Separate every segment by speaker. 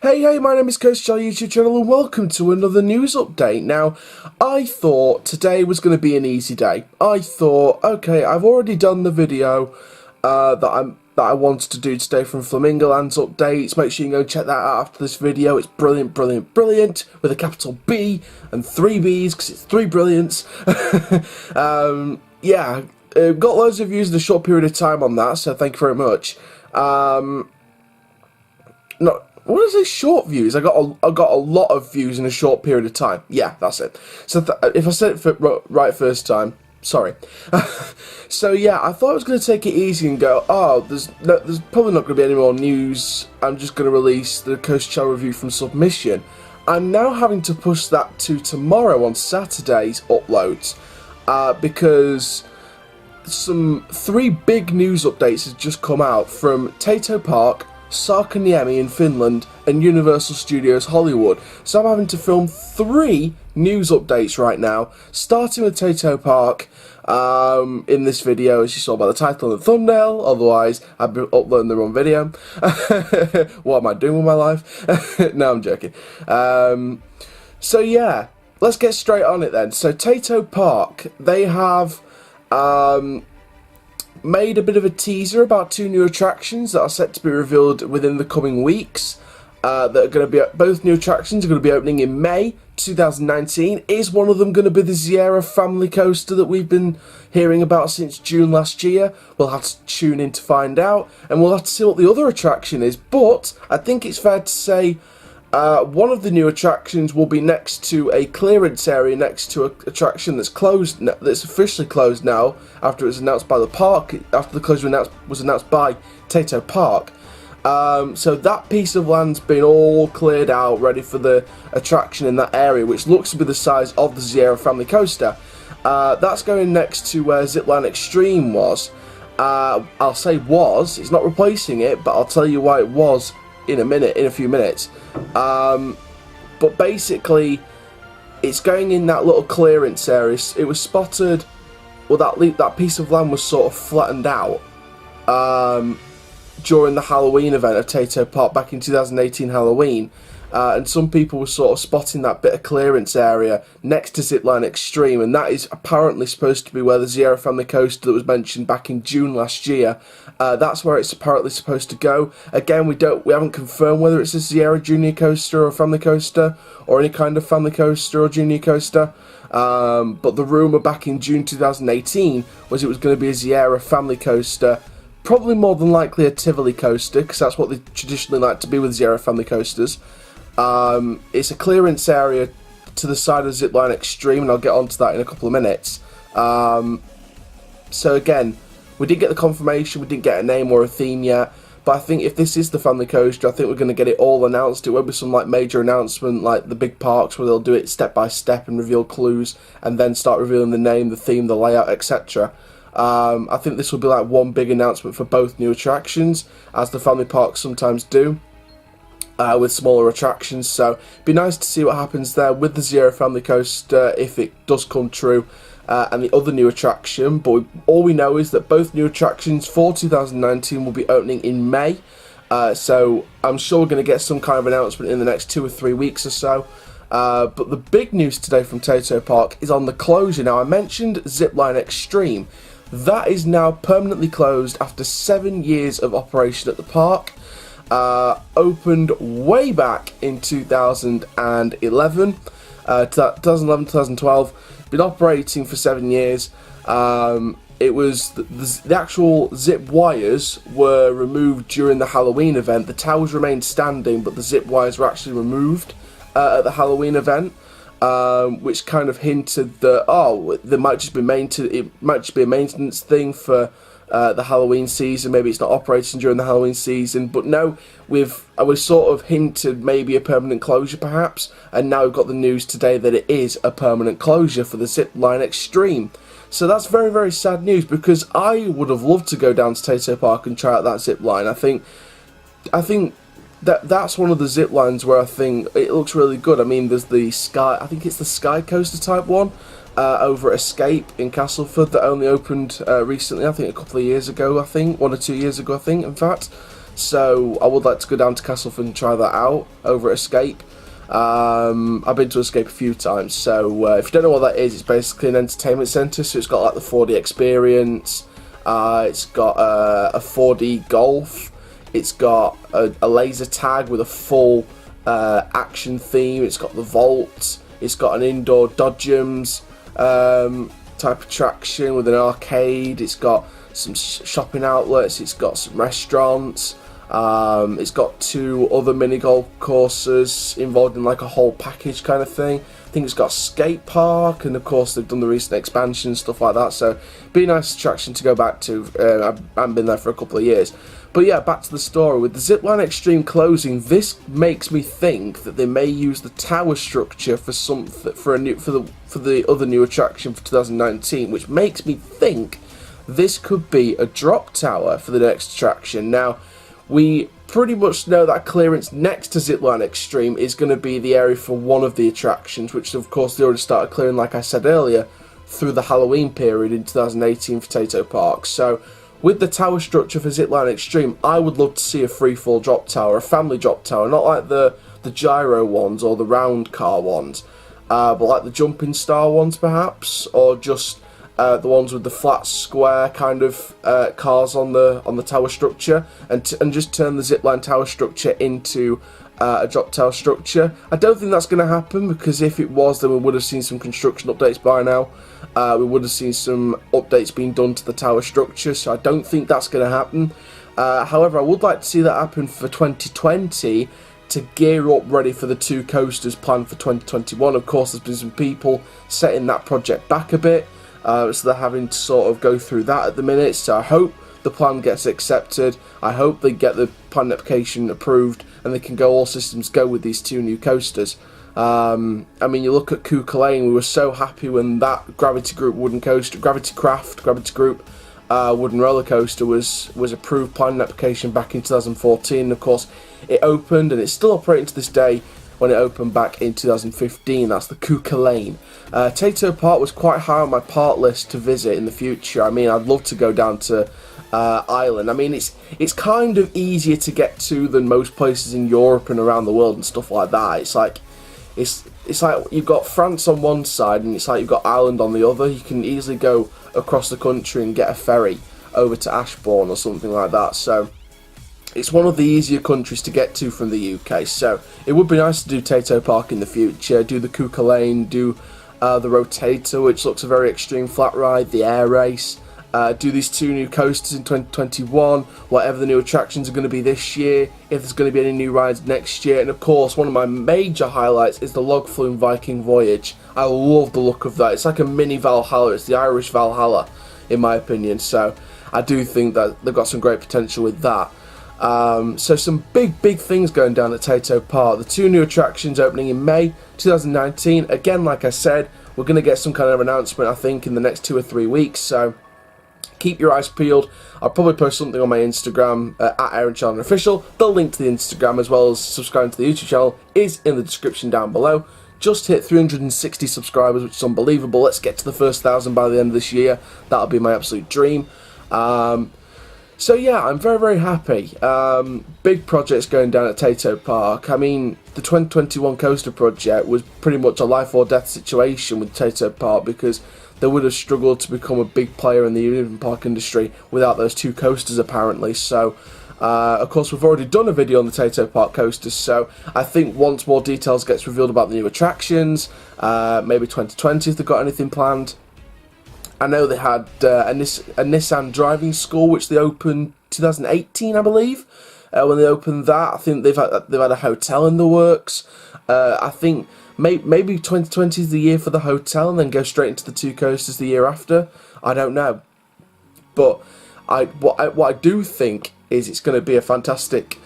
Speaker 1: Hey, my name is Coach Chall YouTube channel and welcome to another news update. Now, I thought today was going to be an easy day. I thought, okay, I've already done the video that I wanted to do today from Flamingoland's updates. Make sure you go check that out after this video. It's brilliant, brilliant, brilliant with a capital B and 3 B's because it's 3 brilliants. Yeah, got loads of views in a short period of time on that, so thank you very much. What is it? Short views? I got a lot of views in a short period of time. Yeah, that's it. So if I said it right first time, sorry. So yeah, I thought I was going to take it easy and go, oh, there's probably not going to be any more news. I'm just going to release the Coach Chall review from Submission. I'm now having to push that to tomorrow on Saturday's uploads because some 3 big news updates have just come out from Tayto Park, Sarkaniemi in Finland, and Universal Studios Hollywood. So I'm having to film 3 news updates right now, starting with Tayto Park in this video, as you saw by the title and the thumbnail. Otherwise, I'd be uploading the wrong video. What am I doing with my life? No, I'm joking. So yeah, let's get straight on it then. So Tayto Park, they have made a bit of a teaser about 2 new attractions that are set to be revealed within the coming weeks. That are going to be, both new attractions are going to be opening in May 2019. Is one of them going to be the Sierra family coaster that we've been hearing about since June last year? We'll have to tune in to find out, and we'll have to see what the other attraction is. But I think it's fair to say one of the new attractions will be next to a clearance area next to an attraction that's closed, that's officially closed now after it was announced by the park, after the closure was announced by Tayto Park. So that piece of land's been all cleared out, ready for the attraction in that area, which looks to be the size of the Sierra family coaster. That's going next to where Zipline Extreme was. I'll say was, it's not replacing it, but I'll tell you why it was in a few minutes. But basically, it's going in that little clearance area. It was spotted, well, that piece of land was sort of flattened out during the Halloween event of Tayto Park back in 2018 Halloween, and some people were sort of spotting that bit of clearance area next to Zipline Extreme, and that is apparently supposed to be where the Sierra family coaster that was mentioned back in June last year, that's where it's apparently supposed to go. Again, we haven't confirmed whether it's a Sierra junior coaster or a family coaster or any kind of family coaster or junior coaster. But the rumour back in June 2018 was it was going to be a Sierra family coaster. Probably more than likely a Tivoli coaster, because that's what they traditionally like to be with Sierra family coasters. It's a clearance area to the side of Zipline Extreme, and I'll get onto that in a couple of minutes. So again, we didn't get the confirmation, we didn't get a name or a theme yet, but I think if this is the family coaster, I think we're going to get it all announced. It won't be some like major announcement like the big parks where they'll do it step by step and reveal clues, and then start revealing the name, the theme, the layout, etc. I think this will be like one big announcement for both new attractions, as the family parks sometimes do with smaller attractions. So it'd be nice to see what happens there with the Sierra family coaster if it does come true, and the other new attraction. But all we know is that both new attractions for 2019 will be opening in May. So I'm sure we're going to get some kind of announcement in the next 2 or 3 weeks or so. But the big news today from Tayto Park is on the closure. Now, I mentioned Zipline Extreme. That is now permanently closed after 7 years of operation at the park. Opened way back in 2011, 2012. Been operating for 7 years. It was the actual zip wires were removed during the Halloween event. The towers remained standing, but the zip wires were actually removed at the Halloween event. Which kind of hinted that, oh, there might just be it might just be a maintenance thing for the Halloween season. Maybe it's not operating during the Halloween season. But no, we've sort of hinted maybe a permanent closure perhaps, and now we've got the news today that it is a permanent closure for the Zipline Extreme. So that's very, very sad news, because I would have loved to go down to Tayto Park and try out that zip line. I think that's one of the zip lines where I think it looks really good. I mean, there's the Sky, I think it's the Sky Coaster type one over at Escape in Castleford that only opened recently, I think a couple of years ago, I think, 1 or 2 years ago, I think, in fact. so I would like to go down to Castleford and try that out over at Escape. I've been to Escape a few times, so if you don't know what that is, it's basically an entertainment centre, so it's got like the 4D experience, it's got a 4D golf, it's got a laser tag with a full action theme, it's got the vault, it's got an indoor dodgems type attraction with an arcade, it's got some shopping outlets, it's got some restaurants, it's got 2 other mini golf courses involved in like a whole package kind of thing. I think it's got a skate park, and of course they've done the recent expansion, stuff like that, so be a nice attraction to go back to. I haven't been there for a couple of years. But yeah, back to the story. With the Zipline Extreme closing, this makes me think that they may use the tower structure for the other new attraction for 2019, which makes me think this could be a drop tower for the next attraction. Now, we pretty much know that clearance next to Zipline Extreme is going to be the area for one of the attractions, which of course they already started clearing, like I said earlier, through the Halloween period in 2018 for Tayto Park. So with the tower structure for Zipline Extreme, I would love to see a freefall drop tower, a family drop tower, not like the gyro ones or the round car ones, but like the jumping star ones perhaps, or just the ones with the flat square kind of cars on the tower structure, and just turn the zipline tower structure into a drop tower structure. I don't think that's going to happen, because if it was, then we would have seen some construction updates by now. We would have seen some updates being done to the tower structure, so I don't think that's going to happen. However, I would like to see that happen for 2020 to gear up ready for the 2 coasters planned for 2021. Of course, there's been some people setting that project back a bit, so they're having to sort of go through that at the minute. So I hope the plan gets accepted. I hope they get the plan application approved and they can go all systems go with these 2 new coasters. I mean, you look at Cuckoo Lane, we were so happy when that Gravity Group wooden coaster, Gravity Group wooden roller coaster was approved planning application back in 2014. Of course, it opened and it's still operating to this day. When it opened back in 2015, that's the Cuckoo Lane. Tayto Park was quite high on my part list to visit in the future. I mean, I'd love to go down to Ireland. I mean, it's kind of easier to get to than most places in Europe and around the world and stuff like that. It's like you've got France on one side and it's like you've got Ireland on the other. You can easily go across the country and get a ferry over to Ashbourne or something like that. So it's one of the easier countries to get to from the UK. So it would be nice to do Tayto Park in the future, do the Cuckoo Lane, do the Rotator, which looks a very extreme flat ride, the air race, do these 2 new coasters in 2021, whatever the new attractions are going to be this year, if there's going to be any new rides next year. And of course, one of my major highlights is the Log Flume Viking Voyage. I love the look of that. It's like a mini Valhalla. It's the Irish Valhalla, in my opinion. So I do think that they've got some great potential with that. So some big things going down at Tayto Park. The 2 new attractions opening in May 2019. Again, like I said, we're going to get some kind of announcement, I think, in the next 2 or 3 weeks. So keep your eyes peeled. I'll probably post something on my Instagram at Challoner Official. The link to the Instagram as well as subscribing to the YouTube channel is in the description down below. Just hit 360 subscribers, which is unbelievable. Let's get to the first 1,000 by the end of this year. That'll be my absolute dream. So yeah, I'm very happy. Big projects going down at Tayto Park. I mean, the 2021 coaster project was pretty much a life or death situation with Tayto Park, because they would have struggled to become a big player in the amusement park industry without those 2 coasters apparently. So of course, we've already done a video on the Tayto Park coasters, so I think once more details gets revealed about the new attractions, maybe 2020 if they've got anything planned. I know they had a Nissan driving school, which they opened 2018, I believe. When they opened that, I think they've had a hotel in the works. I think maybe 2020 is the year for the hotel, and then go straight into the 2 coasters the year after. I don't know, but what I do think is it's going to be a fantastic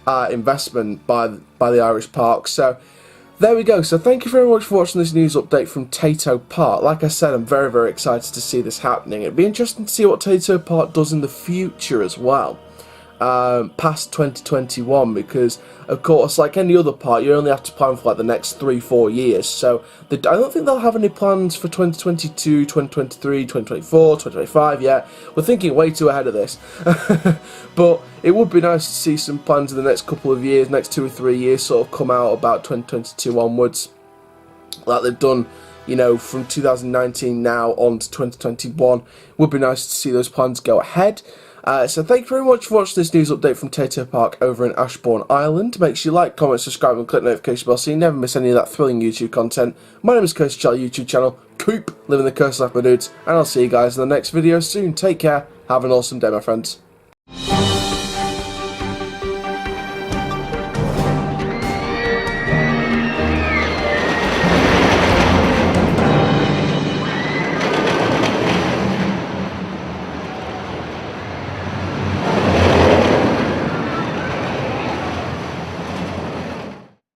Speaker 1: investment by the Irish Park. So there we go. So thank you very much for watching this news update from Tayto Park. Like I said, I'm very excited to see this happening. It'd be interesting to see what Tayto Park does in the future as well. past 2021, because of course, like any other park, you only have to plan for like the next 3-4 years. So I don't think they'll have any plans for 2022, 2023, 2024, 2025 yet. We're thinking way too ahead of this. But it would be nice to see some plans in the next couple of years, next 2 or 3 years, sort of come out about 2022 onwards, like they've done, you know, from 2019 now on to 2021. Would be nice to see those plans go ahead. So thank you very much for watching this news update from Tayto Park over in Ashbourne, Ireland. Make sure you like, comment, subscribe and click the notification bell so you never miss any of that thrilling YouTube content. My name is Coastal Channel YouTube channel. Coop, living the coast life, my dudes, and I'll see you guys in the next video soon. Take care, have an awesome day, my friends.